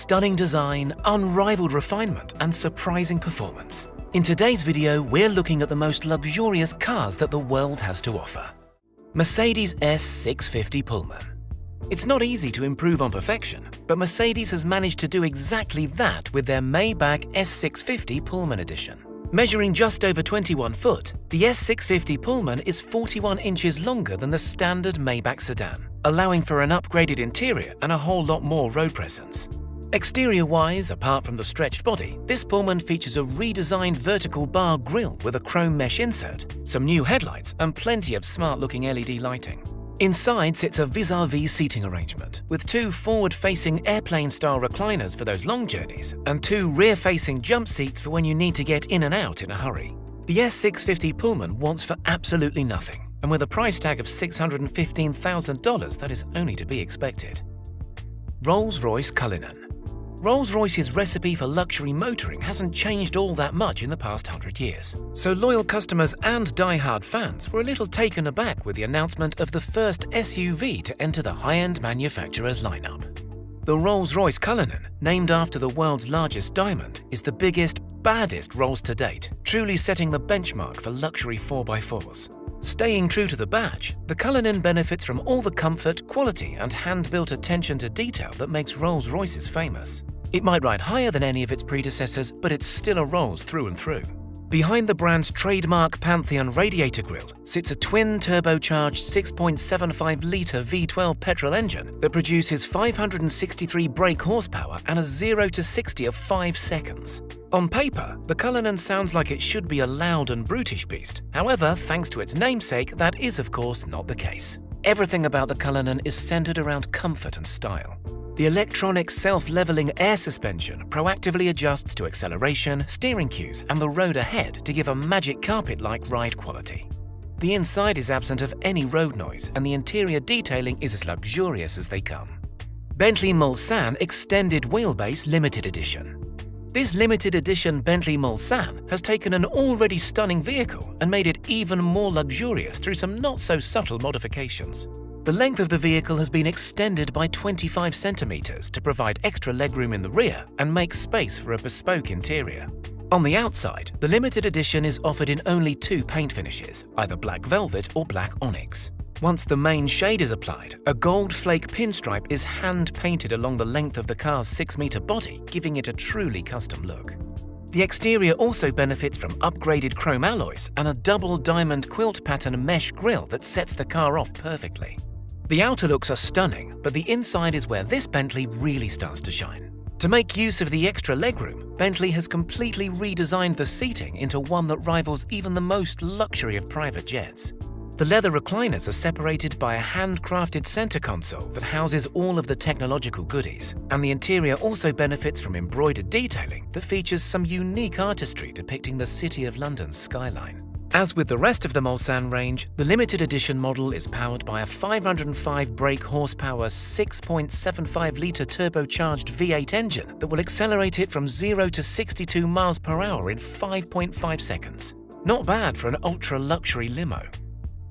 stunning design, unrivaled refinement, and surprising performance. In today's video, we're looking at the most luxurious cars that the world has to offer. Mercedes S650 Pullman. It's not easy to improve on perfection, but Mercedes has managed to do exactly that with their Maybach S650 Pullman edition. Measuring just over 21 foot, the S650 Pullman is 41 inches longer than the standard Maybach sedan, allowing for an upgraded interior and a whole lot more road presence. Exterior-wise, apart from the stretched body, this Pullman features a redesigned vertical bar grille with a chrome mesh insert, some new headlights, and plenty of smart-looking LED lighting. Inside sits a vis-a-vis seating arrangement, with two forward-facing airplane-style recliners for those long journeys, and two rear-facing jump seats for when you need to get in and out in a hurry. The S650 Pullman wants for absolutely nothing, and with a price tag of $615,000, that is only to be expected. Rolls-Royce Cullinan. Rolls-Royce's recipe for luxury motoring hasn't changed all that much in the past 100 years, so loyal customers and die-hard fans were a little taken aback with the announcement of the first SUV to enter the high-end manufacturer's lineup. The Rolls-Royce Cullinan, named after the world's largest diamond, is the biggest, baddest Rolls to date, truly setting the benchmark for luxury 4x4s. Staying true to the badge, the Cullinan benefits from all the comfort, quality, and hand-built attention to detail that makes Rolls-Royces famous. It might ride higher than any of its predecessors, but it's still a Rolls through and through. Behind the brand's trademark Pantheon radiator grille sits a twin-turbocharged 6.75-litre V12 petrol engine that produces 563 brake horsepower and a 0 to 60 of 5 seconds. On paper, the Cullinan sounds like it should be a loud and brutish beast. However, thanks to its namesake, that is of course not the case. Everything about the Cullinan is centered around comfort and style. The electronic self-leveling air suspension proactively adjusts to acceleration, steering cues, and the road ahead to give a magic carpet-like ride quality. The inside is absent of any road noise, and the interior detailing is as luxurious as they come. Bentley Mulsanne Extended Wheelbase Limited Edition. This limited edition Bentley Mulsanne has taken an already stunning vehicle and made it even more luxurious through some not-so-subtle modifications. The length of the vehicle has been extended by 25 centimeters to provide extra legroom in the rear and make space for a bespoke interior. On the outside, the limited edition is offered in only two paint finishes, either black velvet or black onyx. Once the main shade is applied, a gold flake pinstripe is hand-painted along the length of the car's 6-meter body, giving it a truly custom look. The exterior also benefits from upgraded chrome alloys and a double diamond quilt pattern mesh grille that sets the car off perfectly. The outer looks are stunning, but the inside is where this Bentley really starts to shine. To make use of the extra legroom, Bentley has completely redesigned the seating into one that rivals even the most luxury of private jets. The leather recliners are separated by a handcrafted center console that houses all of the technological goodies, and the interior also benefits from embroidered detailing that features some unique artistry depicting the City of London's skyline. As with the rest of the Mulsanne range, the limited edition model is powered by a 505 brake horsepower 6.75-litre turbocharged V8 engine that will accelerate it from 0 to 62 miles per hour in 5.5 seconds. Not bad for an ultra-luxury limo.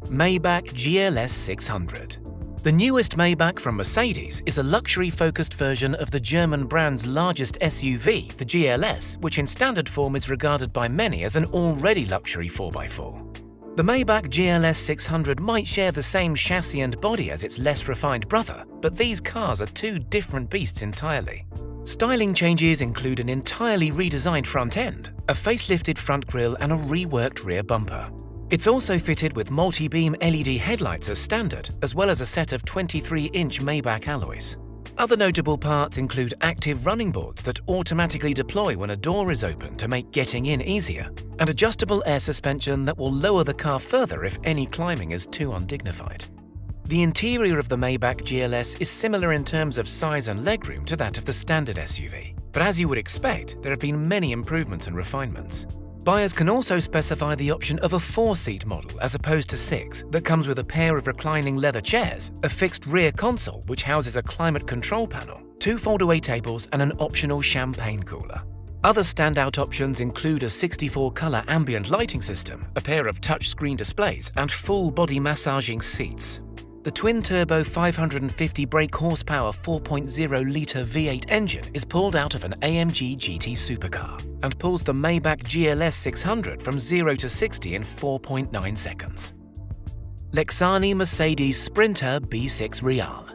Maybach GLS 600. The newest Maybach from Mercedes is a luxury-focused version of the German brand's largest SUV, the GLS, which in standard form is regarded by many as an already luxury 4x4. The Maybach GLS 600 might share the same chassis and body as its less refined brother, but these cars are two different beasts entirely. Styling changes include an entirely redesigned front end, a facelifted front grille, and a reworked rear bumper. It's also fitted with multi-beam LED headlights as standard, as well as a set of 23-inch Maybach alloys. Other notable parts include active running boards that automatically deploy when a door is open to make getting in easier, and adjustable air suspension that will lower the car further if any climbing is too undignified. The interior of the Maybach GLS is similar in terms of size and legroom to that of the standard SUV, but as you would expect, there have been many improvements and refinements. Buyers can also specify the option of a 4-seat model as opposed to 6 that comes with a pair of reclining leather chairs, a fixed rear console which houses a climate control panel, 2 fold-away tables, and an optional champagne cooler. Other standout options include a 64-color ambient lighting system, a pair of touchscreen displays, and full body massaging seats. The twin-turbo 550 brake horsepower 4.0-litre V8 engine is pulled out of an AMG GT supercar and pulls the Maybach GLS 600 from 0 to 60 in 4.9 seconds. Lexani Mercedes Sprinter B6 Reale.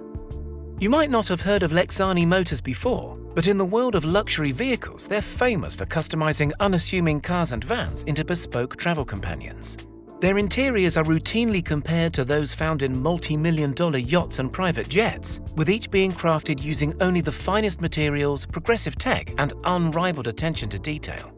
You might not have heard of Lexani Motors before, but in the world of luxury vehicles, they're famous for customizing unassuming cars and vans into bespoke travel companions. Their interiors are routinely compared to those found in multi-million-dollar yachts and private jets, with each being crafted using only the finest materials, progressive tech, and unrivaled attention to detail.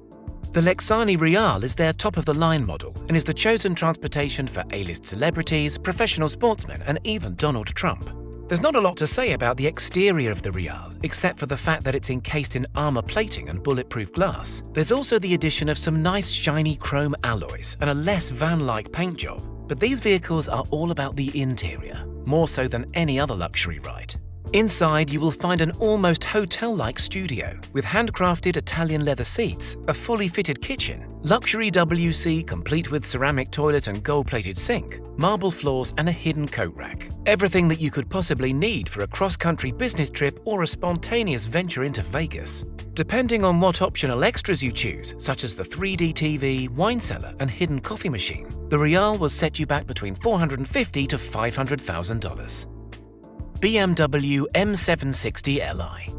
The Lexani Reale is their top-of-the-line model and is the chosen transportation for A-list celebrities, professional sportsmen, and even Donald Trump. There's not a lot to say about the exterior of the Reale, except for the fact that it's encased in armor plating and bulletproof glass. There's also the addition of some nice shiny chrome alloys and a less van-like paint job. But these vehicles are all about the interior, more so than any other luxury ride. Inside, you will find an almost hotel-like studio with handcrafted Italian leather seats, a fully fitted kitchen, luxury WC complete with ceramic toilet and gold-plated sink, marble floors, and a hidden coat rack. Everything that you could possibly need for a cross-country business trip or a spontaneous venture into Vegas. Depending on what optional extras you choose, such as the 3D TV, wine cellar, and hidden coffee machine, the Reale will set you back between $450,000 to $500,000. BMW M760li.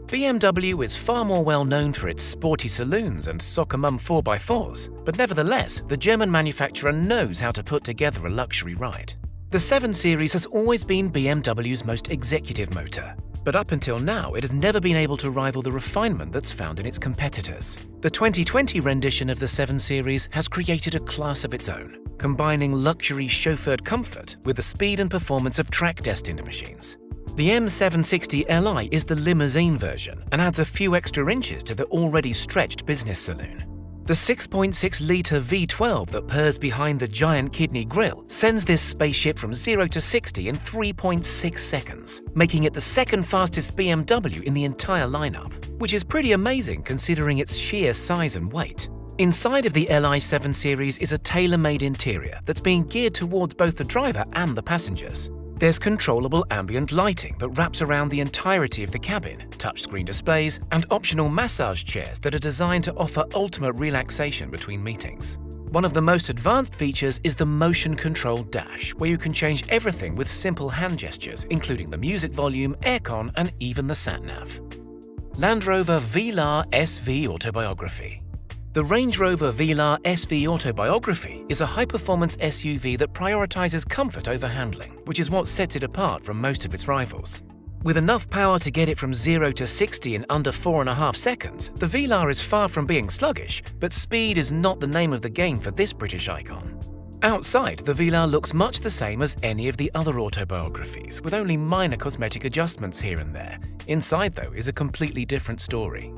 BMW is far more well known for its sporty saloons and soccer mum 4x4s, but nevertheless, the German manufacturer knows how to put together a luxury ride. The 7 Series has always been BMW's most executive motor, but up until now it has never been able to rival the refinement that's found in its competitors. The 2020 rendition of the 7 Series has created a class of its own, combining luxury chauffeured comfort with the speed and performance of track-destined machines. The M760li is the limousine version and adds a few extra inches to the already stretched business saloon. The 6.6-litre V12 that purrs behind the giant kidney grille sends this spaceship from 0 to 60 in 3.6 seconds, making it the second fastest BMW in the entire lineup, which is pretty amazing considering its sheer size and weight. Inside of the Li 7 Series is a tailor-made interior that's being geared towards both the driver and the passengers. There's controllable ambient lighting that wraps around the entirety of the cabin, touchscreen displays, and optional massage chairs that are designed to offer ultimate relaxation between meetings. One of the most advanced features is the motion-controlled dash, where you can change everything with simple hand gestures, including the music volume, aircon, and even the sat-nav. Land Rover Velar SVAutobiography. The Range Rover Velar SVAutobiography is a high-performance SUV that prioritizes comfort over handling, which is what sets it apart from most of its rivals. With enough power to get it from 0 to 60 in under 4.5 seconds, the Velar is far from being sluggish, but speed is not the name of the game for this British icon. Outside, the Velar looks much the same as any of the other autobiographies, with only minor cosmetic adjustments here and there. Inside, though, is a completely different story.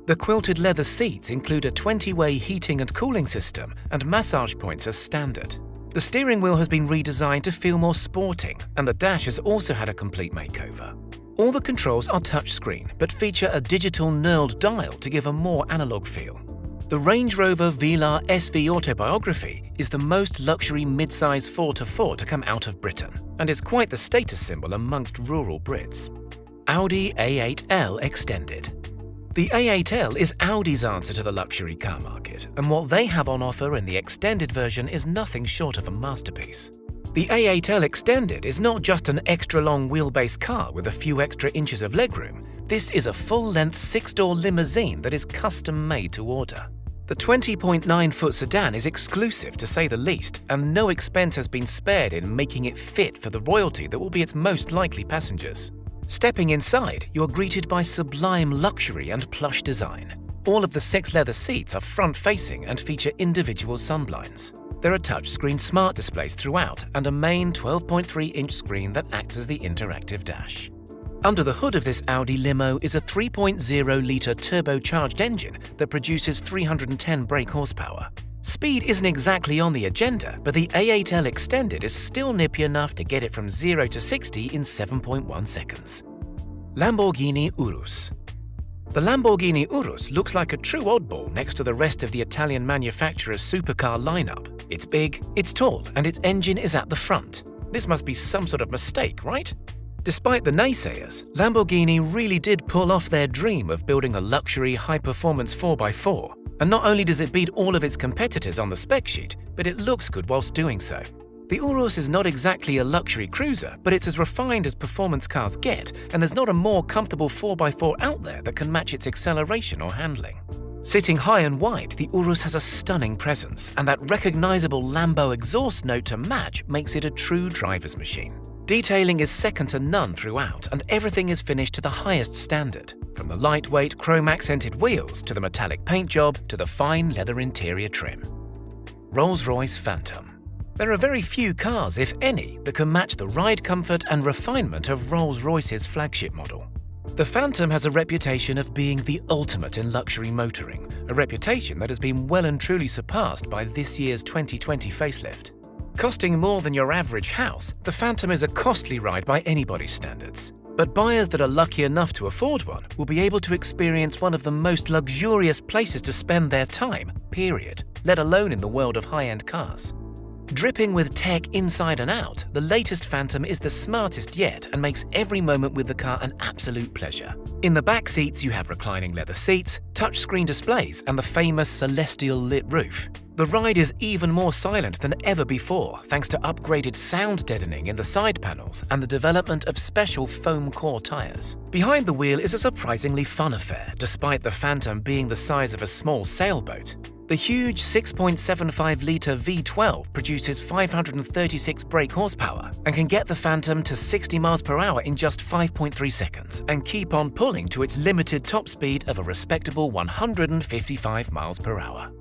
The quilted leather seats include a 20-way heating and cooling system, and massage points as standard. The steering wheel has been redesigned to feel more sporting, and the dash has also had a complete makeover. All the controls are touchscreen, but feature a digital knurled dial to give a more analog feel. The Range Rover Velar SVAutobiography is the most luxury mid-size 4x4 to come out of Britain, and is quite the status symbol amongst rural Brits. Audi A8 L Extended. The A8 L is Audi's answer to the luxury car market, and what they have on offer in the extended version is nothing short of a masterpiece. The A8 L Extended is not just an extra-long wheelbase car with a few extra inches of legroom. This is a full-length 6-door limousine that is custom-made to order. The 20.9-foot sedan is exclusive to say the least, and no expense has been spared in making it fit for the royalty that will be its most likely passengers. Stepping inside, you're greeted by sublime luxury and plush design. All of the 6 leather seats are front-facing and feature individual sunblinds. There are touchscreen smart displays throughout and a main 12.3-inch screen that acts as the interactive dash. Under the hood of this Audi limo is a 3.0-litre turbocharged engine that produces 310 brake horsepower. Speed isn't exactly on the agenda, but the A8 L Extended is still nippy enough to get it from 0 to 60 in 7.1 seconds. Lamborghini Urus. The Lamborghini Urus looks like a true oddball next to the rest of the Italian manufacturer's supercar lineup. It's big, it's tall, and its engine is at the front. This must be some sort of mistake, right? Despite the naysayers, Lamborghini really did pull off their dream of building a luxury, high-performance 4x4. And not only does it beat all of its competitors on the spec sheet, but it looks good whilst doing so. The Urus is not exactly a luxury cruiser, but it's as refined as performance cars get, and there's not a more comfortable 4x4 out there that can match its acceleration or handling. Sitting high and wide, the Urus has a stunning presence, and that recognizable Lambo exhaust note to match makes it a true driver's machine. Detailing is second to none throughout, and everything is finished to the highest standard, from the lightweight chrome-accented wheels to the metallic paint job to the fine leather interior trim. Rolls-Royce Phantom. There are very few cars, if any, that can match the ride comfort and refinement of Rolls-Royce's flagship model. The Phantom has a reputation of being the ultimate in luxury motoring, a reputation that has been well and truly surpassed by this year's 2020 facelift. Costing more than your average house, the Phantom is a costly ride by anybody's standards. But buyers that are lucky enough to afford one will be able to experience one of the most luxurious places to spend their time, period, let alone in the world of high-end cars. Dripping with tech inside and out, the latest Phantom is the smartest yet and makes every moment with the car an absolute pleasure. In the back seats, you have reclining leather seats, touchscreen displays, and the famous celestial lit roof. The ride is even more silent than ever before thanks to upgraded sound deadening in the side panels and the development of special foam core tires. Behind the wheel is a surprisingly fun affair, despite the Phantom being the size of a small sailboat. The huge 6.75-litre V12 produces 536 brake horsepower and can get the Phantom to 60 miles per hour in just 5.3 seconds and keep on pulling to its limited top speed of a respectable 155 miles per hour.